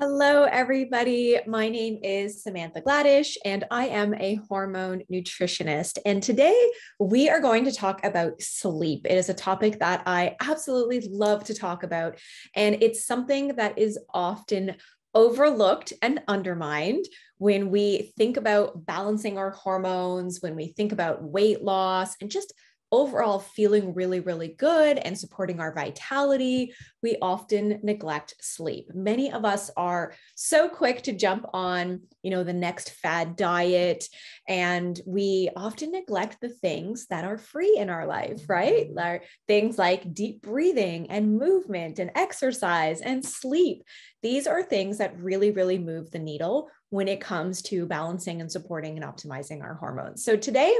Hello, everybody. My name is Samantha Gladish, and I am a hormone nutritionist. And today we are going to talk about sleep. It is a topic that I absolutely love to talk about, and it's something that is often overlooked and undermined when we think about balancing our hormones, when we think about weight loss, and just overall feeling really, really good and supporting our vitality. We often neglect sleep. Many of us are so quick to jump on, the next fad diet, and we often neglect the things that are free in our life, right? Things like deep breathing and movement and exercise and sleep. These are things that really, really move the needle when it comes to balancing and supporting and optimizing our hormones. So today,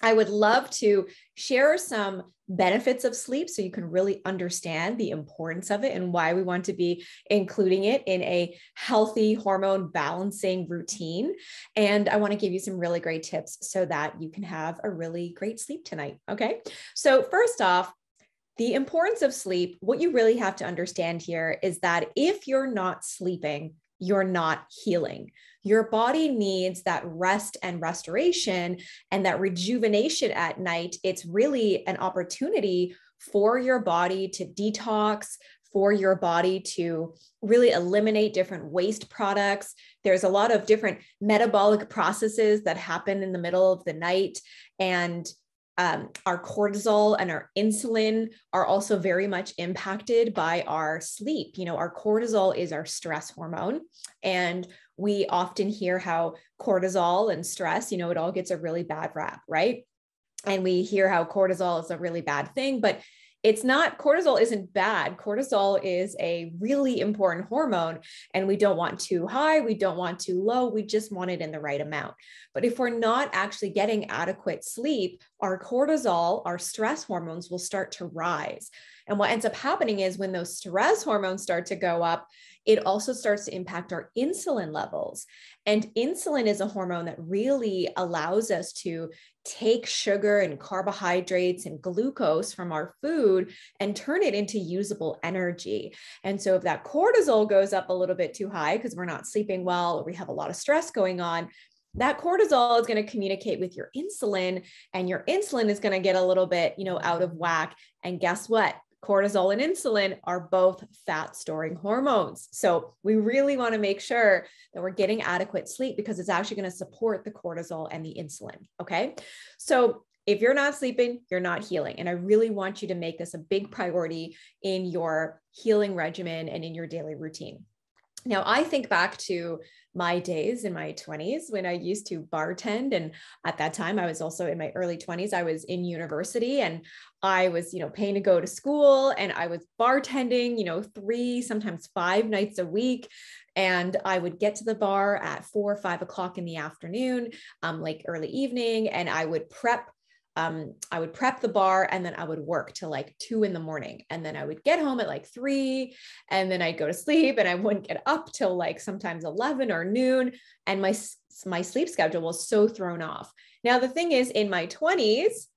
I would love to share some benefits of sleep so you can really understand the importance of it and why we want to be including it in a healthy hormone balancing routine. And I want to give you some really great tips so that you can have a really great sleep tonight. Okay. So first off, the importance of sleep, what you really have to understand here is that if you're not sleeping, you're not healing. Your body needs that rest and restoration and that rejuvenation at night. It's really an opportunity for your body to detox, for your body to really eliminate different waste products. There's a lot of different metabolic processes that happen in the middle of the night, and our cortisol and our insulin are also very much impacted by our sleep. Our cortisol is our stress hormone, and we often hear how cortisol and stress, it all gets a really bad rap, right? And we hear how cortisol is a really bad thing, but it's not. Cortisol isn't bad. Cortisol is a really important hormone, and we don't want too high. We don't want too low. We just want it in the right amount. But if we're not actually getting adequate sleep, our cortisol, our stress hormones will start to rise. And what ends up happening is when those stress hormones start to go up, it also starts to impact our insulin levels. And insulin is a hormone that really allows us to take sugar and carbohydrates and glucose from our food and turn it into usable energy. And so if that cortisol goes up a little bit too high because we're not sleeping well, or we have a lot of stress going on, that cortisol is going to communicate with your insulin, and your insulin is going to get a little bit, out of whack. And guess what? Cortisol and insulin are both fat storing hormones. So we really want to make sure that we're getting adequate sleep because it's actually going to support the cortisol and the insulin. Okay. So if you're not sleeping, you're not healing. And I really want you to make this a big priority in your healing regimen and in your daily routine. Now, I think back to my days in my 20s when I used to bartend. And at that time, I was also in my early 20s. I was in university, and I was, paying to go to school, and I was bartending, 3, sometimes 5 nights a week. And I would get to the bar at 4 or 5 o'clock in the afternoon, like early evening, and I would prep the bar, and then I would work till like 2 a.m. And then I would get home at like 3, and then I'd go to sleep, and I wouldn't get up till like sometimes 11 or noon. And my sleep schedule was so thrown off. Now, the thing is, in my 20s,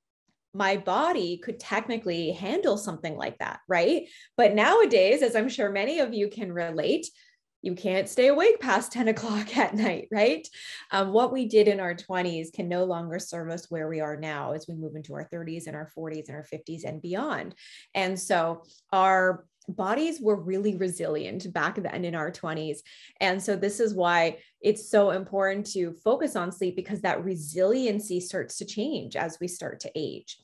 my body could technically handle something like that, right? But nowadays, as I'm sure many of you can relate, you can't stay awake past 10 o'clock at night, right? What we did in our 20s can no longer serve us where we are now as we move into our 30s and our 40s and our 50s and beyond. And so our bodies were really resilient back then in our 20s. And so this is why it's so important to focus on sleep, because that resiliency starts to change as we start to age.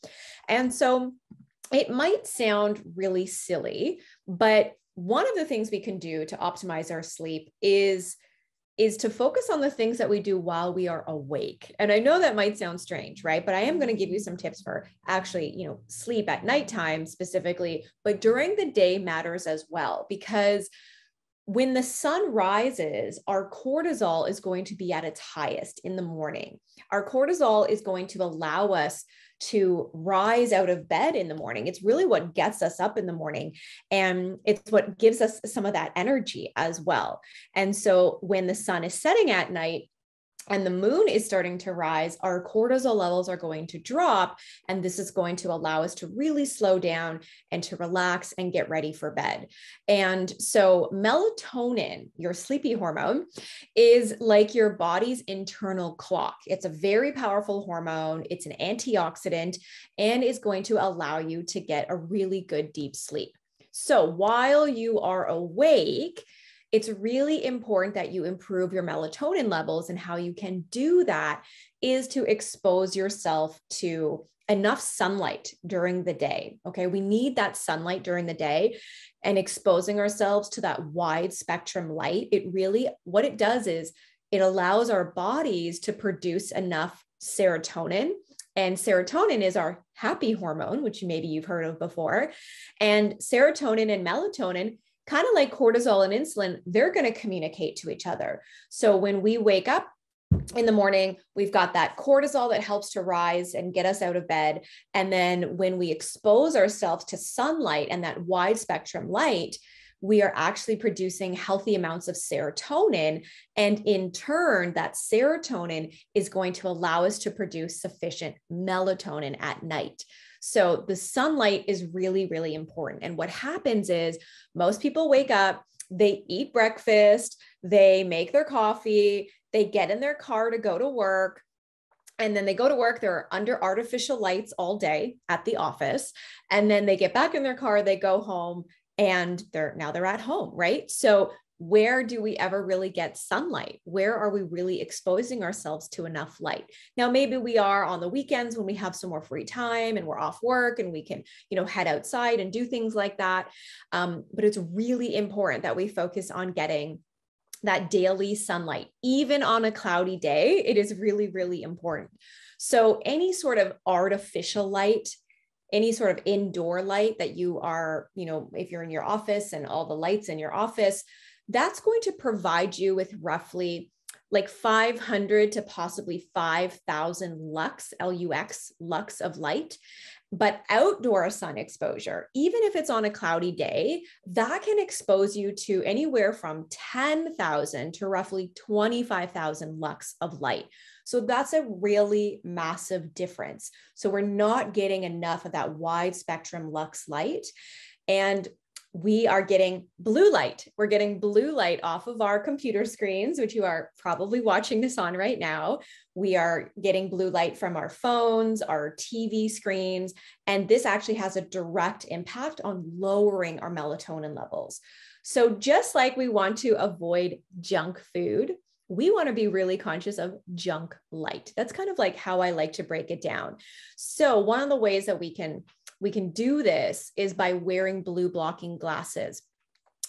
And so it might sound really silly, but one of the things we can do to optimize our sleep is to focus on the things that we do while we are awake. And I know that might sound strange, right? But I am going to give you some tips for actually, sleep at nighttime specifically, but during the day matters as well, because when the sun rises, our cortisol is going to be at its highest in the morning. Our cortisol is going to allow us to rise out of bed in the morning. It's really what gets us up in the morning, and it's what gives us some of that energy as well. And so when the sun is setting at night, and the moon is starting to rise, our cortisol levels are going to drop. And this is going to allow us to really slow down and to relax and get ready for bed. And so melatonin, your sleepy hormone, is like your body's internal clock. It's a very powerful hormone. It's an antioxidant and is going to allow you to get a really good deep sleep. So while you are awake, it's really important that you improve your melatonin levels. And how you can do that is to expose yourself to enough sunlight during the day. Okay. We need that sunlight during the day, and exposing ourselves to that wide spectrum light. It really, what it does is it allows our bodies to produce enough serotonin. And serotonin is our happy hormone, which maybe you've heard of before. And serotonin and melatonin, kind of like cortisol and insulin, they're going to communicate to each other. So when we wake up in the morning, we've got that cortisol that helps to rise and get us out of bed. And then when we expose ourselves to sunlight and that wide spectrum light, we are actually producing healthy amounts of serotonin. And in turn, that serotonin is going to allow us to produce sufficient melatonin at night. So the sunlight is really, really important. And what happens is most people wake up, they eat breakfast, they make their coffee, they get in their car to go to work. And then they go to work, they're under artificial lights all day at the office. And then they get back in their car, they go home, and they're at home, right? So where do we ever really get sunlight? Where are we really exposing ourselves to enough light? Now, maybe we are on the weekends when we have some more free time and we're off work and we can, head outside and do things like that. But it's really important that we focus on getting that daily sunlight, even on a cloudy day. It is really, really important. So any sort of artificial light, any sort of indoor light that you are, if you're in your office and all the lights in your office, that's going to provide you with roughly like 500 to possibly 5,000 lux, L-U-X, lux of light. But outdoor sun exposure, even if it's on a cloudy day, that can expose you to anywhere from 10,000 to roughly 25,000 lux of light. So that's a really massive difference. So we're not getting enough of that wide spectrum lux light. And we are getting blue light. We're getting blue light off of our computer screens, which you are probably watching this on right now. We are getting blue light from our phones, our TV screens, and this actually has a direct impact on lowering our melatonin levels. So just like we want to avoid junk food, we want to be really conscious of junk light. That's kind of like how I like to break it down. So one of the ways that we can do this is by wearing blue blocking glasses.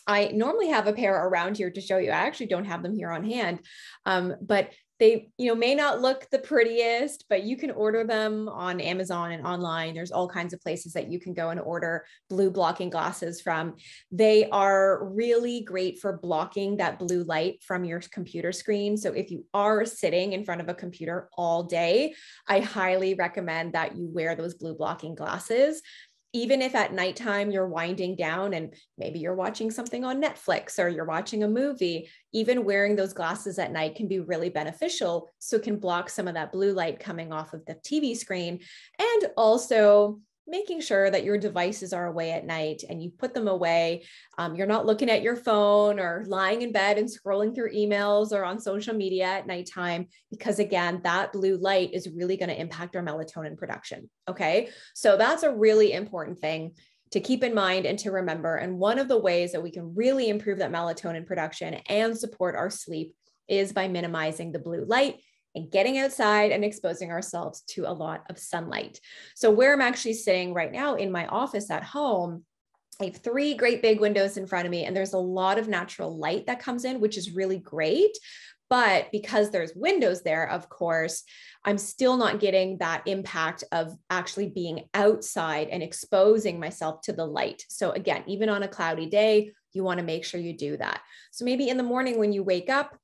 I normally have a pair around here to show you. I actually don't have them here on hand, but they, may not look the prettiest, but you can order them on Amazon and online. There's all kinds of places that you can go and order blue blocking glasses from. They are really great for blocking that blue light from your computer screen. So if you are sitting in front of a computer all day, I highly recommend that you wear those blue blocking glasses. Even if at nighttime you're winding down and maybe you're watching something on Netflix or you're watching a movie, even wearing those glasses at night can be really beneficial. So it can block some of that blue light coming off of the TV screen, and also making sure that your devices are away at night and you put them away. You're not looking at your phone or lying in bed and scrolling through emails or on social media at nighttime, because again, that blue light is really going to impact our melatonin production. Okay. So that's a really important thing to keep in mind and to remember. And one of the ways that we can really improve that melatonin production and support our sleep is by minimizing the blue light and getting outside and exposing ourselves to a lot of sunlight. So where I'm actually sitting right now in my office at home, I have 3 great big windows in front of me, and there's a lot of natural light that comes in, which is really great. But because there's windows there, of course, I'm still not getting that impact of actually being outside and exposing myself to the light. So again, even on a cloudy day, you want to make sure you do that. So maybe in the morning when you wake up,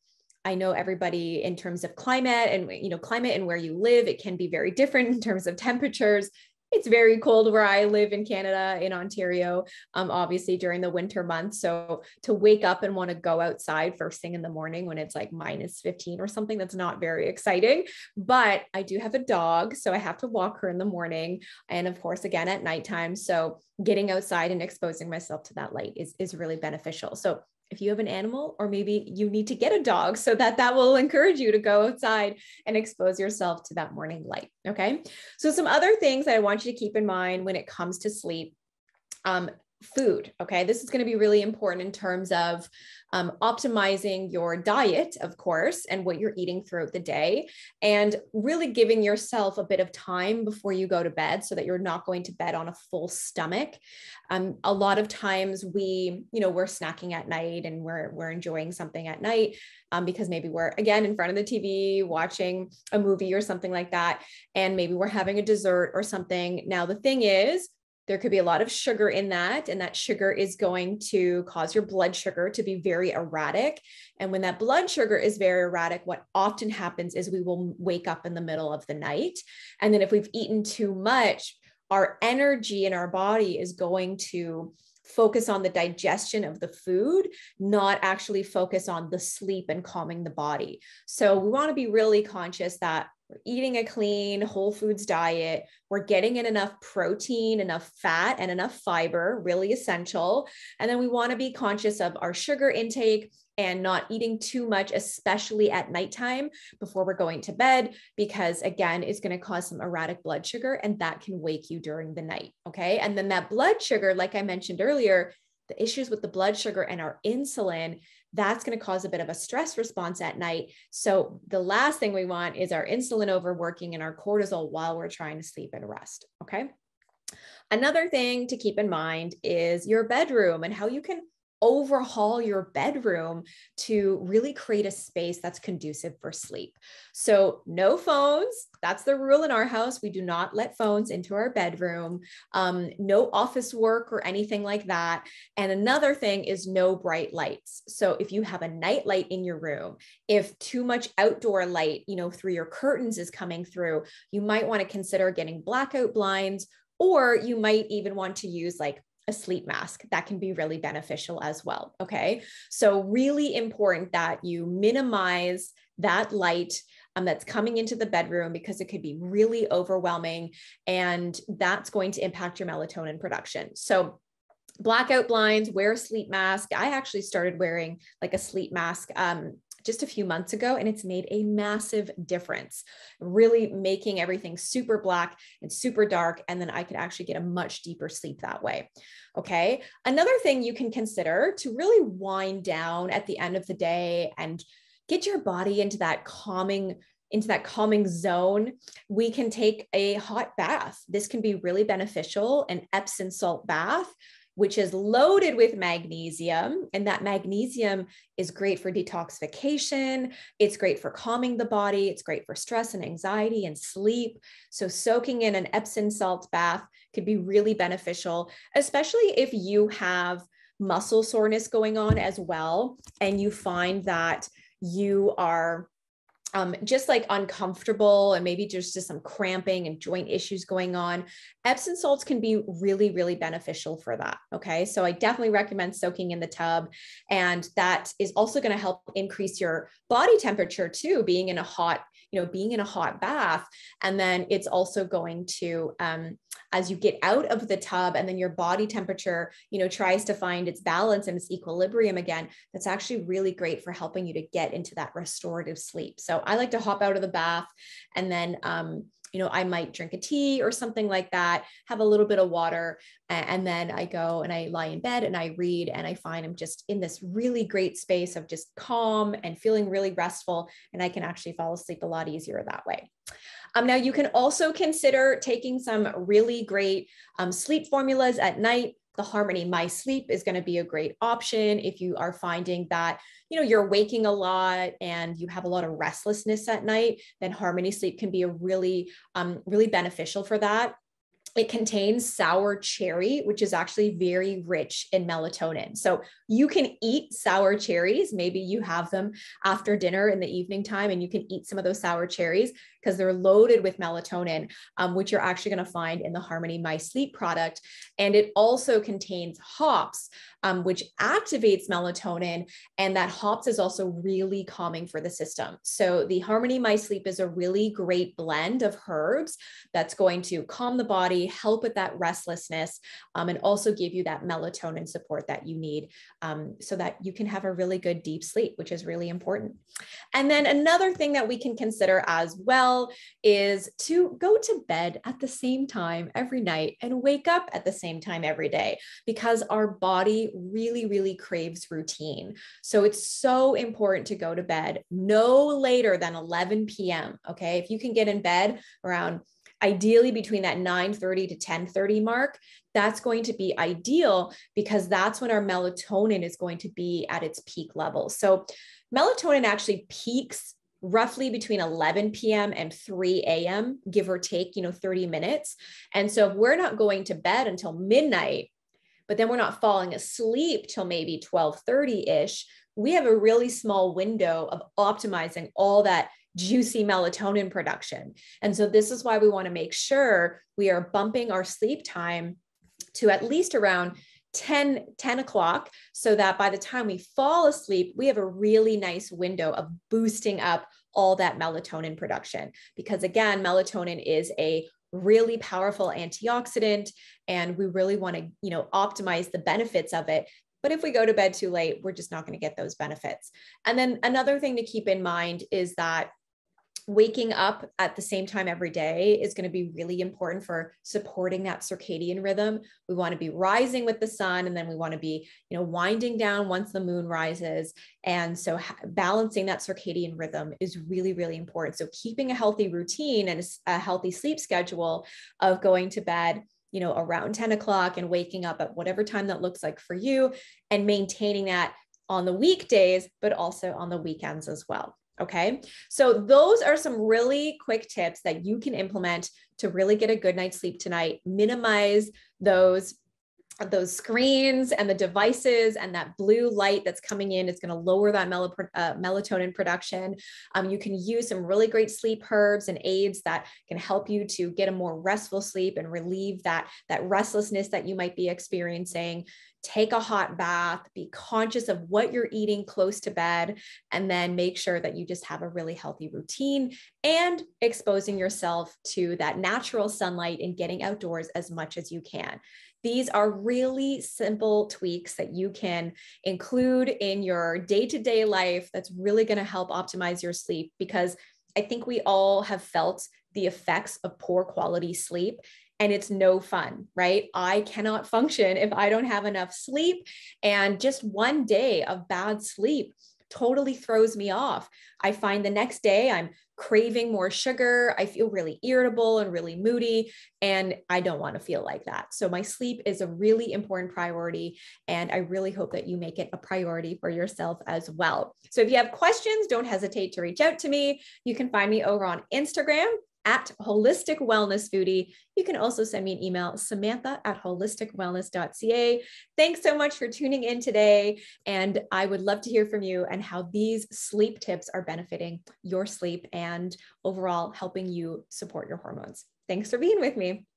I know everybody in terms of climate and where you live, it can be very different in terms of temperatures. It's very cold where I live in Canada, in Ontario, obviously during the winter months. So to wake up and want to go outside first thing in the morning when it's like -15 or something, that's not very exciting. But I do have a dog, so I have to walk her in the morning, and of course, again at nighttime. So getting outside and exposing myself to that light is really beneficial. So if you have an animal, or maybe you need to get a dog, so that will encourage you to go outside and expose yourself to that morning light. Okay. So some other things that I want you to keep in mind when it comes to sleep. Food. Okay. This is going to be really important in terms of optimizing your diet, of course, and what you're eating throughout the day, and really giving yourself a bit of time before you go to bed so that you're not going to bed on a full stomach. A lot of times we're snacking at night and we're enjoying something at night because maybe we're again in front of the TV watching a movie or something like that. And maybe we're having a dessert or something. Now, the thing is, there could be a lot of sugar in that, and that sugar is going to cause your blood sugar to be very erratic. And when that blood sugar is very erratic, what often happens is we will wake up in the middle of the night. And then if we've eaten too much, our energy in our body is going to focus on the digestion of the food, not actually focus on the sleep and calming the body. So we want to be really conscious that we're eating a clean whole foods diet. We're getting in enough protein, enough fat, and enough fiber, really essential. And then we want to be conscious of our sugar intake and not eating too much, especially at nighttime before we're going to bed, because again, it's going to cause some erratic blood sugar and that can wake you during the night. Okay. And then that blood sugar, like I mentioned earlier, the issues with the blood sugar and our insulin, that's going to cause a bit of a stress response at night. So the last thing we want is our insulin overworking and our cortisol while we're trying to sleep and rest. Okay. Another thing to keep in mind is your bedroom and how you can overhaul your bedroom to really create a space that's conducive for sleep. So no phones. That's the rule in our house. We do not let phones into our bedroom. No office work or anything like that. And another thing is no bright lights. So if you have a night light in your room, if too much outdoor light, through your curtains is coming through, you might want to consider getting blackout blinds, or you might even want to use like a sleep mask. That can be really beneficial as well. Okay. So really important that you minimize that light that's coming into the bedroom, because it could be really overwhelming and that's going to impact your melatonin production. So blackout blinds, wear a sleep mask. I actually started wearing like a sleep mask just a few months ago, and it's made a massive difference, really making everything super black and super dark. And then I could actually get a much deeper sleep that way. Okay. Another thing you can consider to really wind down at the end of the day and get your body into that calming zone, we can take a hot bath. This can be really beneficial, an Epsom salt bath, which is loaded with magnesium. And that magnesium is great for detoxification. It's great for calming the body. It's great for stress and anxiety and sleep. So soaking in an Epsom salt bath could be really beneficial, especially if you have muscle soreness going on as well, and you find that you are just like uncomfortable and maybe just some cramping and joint issues going on. Epsom salts can be really, really beneficial for that. Okay. So I definitely recommend soaking in the tub. And that is also going to help increase your body temperature too, being in a hot bath. And then it's also going to, as you get out of the tub and then your body temperature, tries to find its balance and its equilibrium again, that's actually really great for helping you to get into that restorative sleep. So I like to hop out of the bath and then, I might drink a tea or something like that, have a little bit of water, and then I go and I lie in bed and I read, and I find I'm just in this really great space of just calm and feeling really restful. And I can actually fall asleep a lot easier that way. Now you can also consider taking some really great sleep formulas at night. The Harmony My Sleep is going to be a great option if you are finding that, you're waking a lot and you have a lot of restlessness at night. Then Harmony Sleep can be a really, really beneficial for that. It contains sour cherry, which is actually very rich in melatonin. So you can eat sour cherries. Maybe you have them after dinner in the evening time and you can eat some of those sour cherries. because they're loaded with melatonin, which you're actually going to find in the Harmony My Sleep product. And it also contains hops, which activates melatonin. And that hops is also really calming for the system. So the Harmony My Sleep is a really great blend of herbs that's going to calm the body, help with that restlessness, and also give you that melatonin support that you need, so that you can have a really good deep sleep, which is really important. And then another thing that we can consider as well is to go to bed at the same time every night and wake up at the same time every day, because our body really, really craves routine. So it's so important to go to bed no later than 11 p.m. Okay. If you can get in bed around, ideally between that 9:30 to 10:30 mark, that's going to be ideal, because that's when our melatonin is going to be at its peak level. So melatonin actually peaks roughly between 11 p.m. and 3 a.m., give or take, 30 minutes. And so if we're not going to bed until midnight, but then we're not falling asleep till maybe 12:30-ish, we have a really small window of optimizing all that juicy melatonin production. And so this is why we want to make sure we are bumping our sleep time to at least around 10 o'clock, so that by the time we fall asleep, we have a really nice window of boosting up all that melatonin production. Because again, melatonin is a really powerful antioxidant, and we really want to, optimize the benefits of it. But if we go to bed too late, we're just not going to get those benefits. And then another thing to keep in mind is that waking up at the same time every day is going to be really important for supporting that circadian rhythm. We want to be rising with the sun, and then we want to be, winding down once the moon rises. And so balancing that circadian rhythm is really, really important. So keeping a healthy routine and a healthy sleep schedule of going to bed, around 10 o'clock and waking up at whatever time that looks like for you, and maintaining that on the weekdays, but also on the weekends as well. Okay. So those are some really quick tips that you can implement to really get a good night's sleep tonight, minimize those screens and the devices and that blue light that's coming in. It's going to lower that melatonin production. You can use some really great sleep herbs and aids that can help you to get a more restful sleep and relieve that restlessness that you might be experiencing. Take a hot bath, be conscious of what you're eating close to bed, and then make sure that you just have a really healthy routine and exposing yourself to that natural sunlight and getting outdoors as much as you can. These are really simple tweaks that you can include in your day-to-day life that's really going to help optimize your sleep, because I think we all have felt the effects of poor quality sleep. And it's no fun, right? I cannot function if I don't have enough sleep. And just one day of bad sleep totally throws me off. I find the next day I'm craving more sugar. I feel really irritable and really moody, and I don't want to feel like that. So my sleep is a really important priority, and I really hope that you make it a priority for yourself as well. So if you have questions, don't hesitate to reach out to me. You can find me over on Instagram at Holistic Wellness Foodie. You can also send me an email, samantha@holisticwellness.ca. Thanks so much for tuning in today. And I would love to hear from you and how these sleep tips are benefiting your sleep and overall helping you support your hormones. Thanks for being with me.